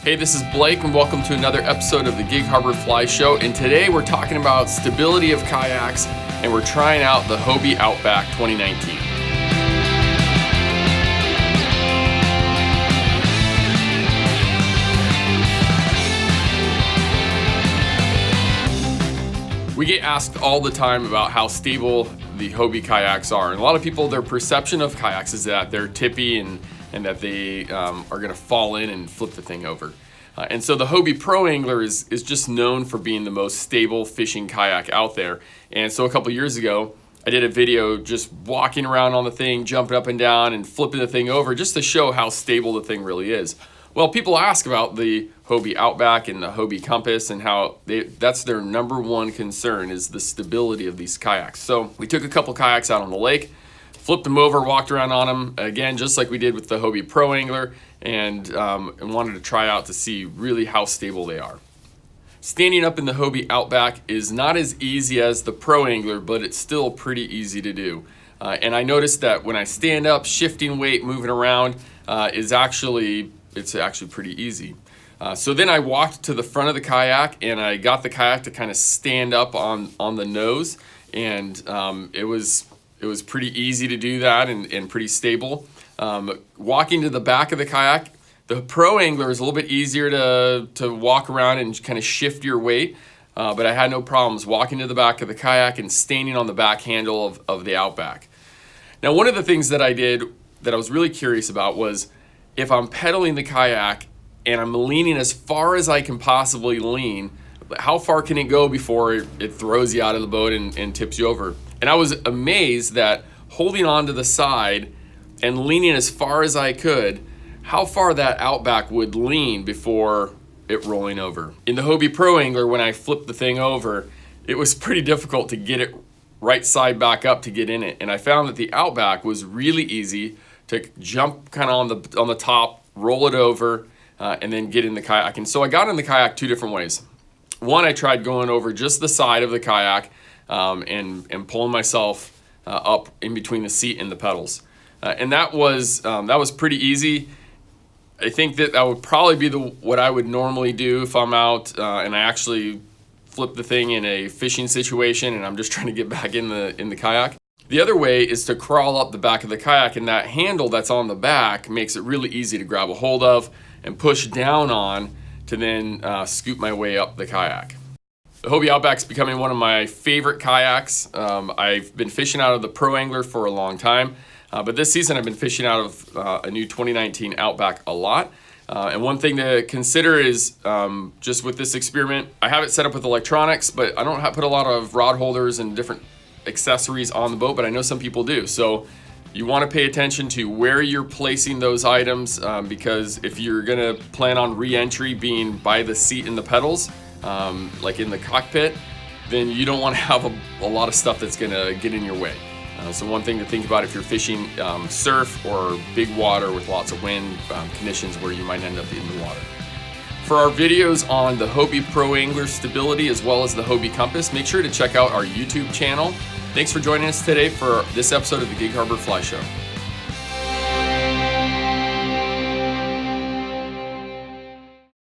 Hey, this is Blake and welcome to another episode of the Gig Harbor Fly Show. And today we're talking about stability of kayaks and we're trying out the Hobie Outback 2019. We get asked all the time about how stable the Hobie kayaks are. And a lot of people, their perception of kayaks is that they're tippy and that they are going to fall in and flip the thing over. And so the Hobie Pro Angler is just known for being the most stable fishing kayak out there. And so a couple years ago, I did a video just walking around on the thing, jumping up and down and flipping the thing over just to show how stable the thing really is. Well, people ask about the Hobie Outback and the Hobie Compass and how that's their number one concern is the stability of these kayaks. So we took a couple kayaks out on the lake, flipped them over, walked around on them, again, just like we did with the Hobie Pro Angler, and wanted to try out to see really how stable they are. Standing up in the Hobie Outback is not as easy as the Pro Angler, but it's still pretty easy to do. And I noticed that when I stand up, shifting weight, moving around, it's actually pretty easy. So then I walked to the front of the kayak and I got the kayak to kind of stand up on the nose, and it was pretty easy to do that and pretty stable. Walking to the back of the kayak, the Pro Angler is a little bit easier to walk around and kind of shift your weight, but I had no problems walking to the back of the kayak and standing on the back handle of the Outback. Now, one of the things that I did that I was really curious about was if I'm pedaling the kayak and I'm leaning as far as I can possibly lean, how far can it go before it throws you out of the boat and tips you over? And I was amazed that holding on to the side and leaning as far as I could, how far that Outback would lean before it rolling over. In the Hobie Pro Angler, when I flipped the thing over, it was pretty difficult to get it right side back up to get in it. And I found that the Outback was really easy to jump kind of on the top, roll it over, and then get in the kayak. And so I got in the kayak two different ways. One, I tried going over just the side of the kayak and pulling myself up in between the seat and the pedals. And that was pretty easy. I think that would probably be what I would normally do if I'm out and I actually flip the thing in a fishing situation and I'm just trying to get back in the kayak. The other way is to crawl up the back of the kayak, and that handle that's on the back makes it really easy to grab a hold of and push down on to then scoop my way up the kayak. The Hobie Outback's becoming one of my favorite kayaks. I've been fishing out of the Pro Angler for a long time, but this season I've been fishing out of a new 2019 Outback a lot. And one thing to consider is just with this experiment, I have it set up with electronics, but I don't put a lot of rod holders and different accessories on the boat, but I know some people do. So you want to pay attention to where you're placing those items because if you're going to plan on re-entry being by the seat and the pedals, like in the cockpit, then you don't want to have a lot of stuff that's going to get in your way. So one thing to think about if you're fishing surf or big water with lots of wind conditions where you might end up in the water. For our videos on the Hobie Pro Angler stability as well as the Hobie Compass, make sure to check out our YouTube channel. Thanks for joining us today for this episode of the Gig Harbor Fly Show.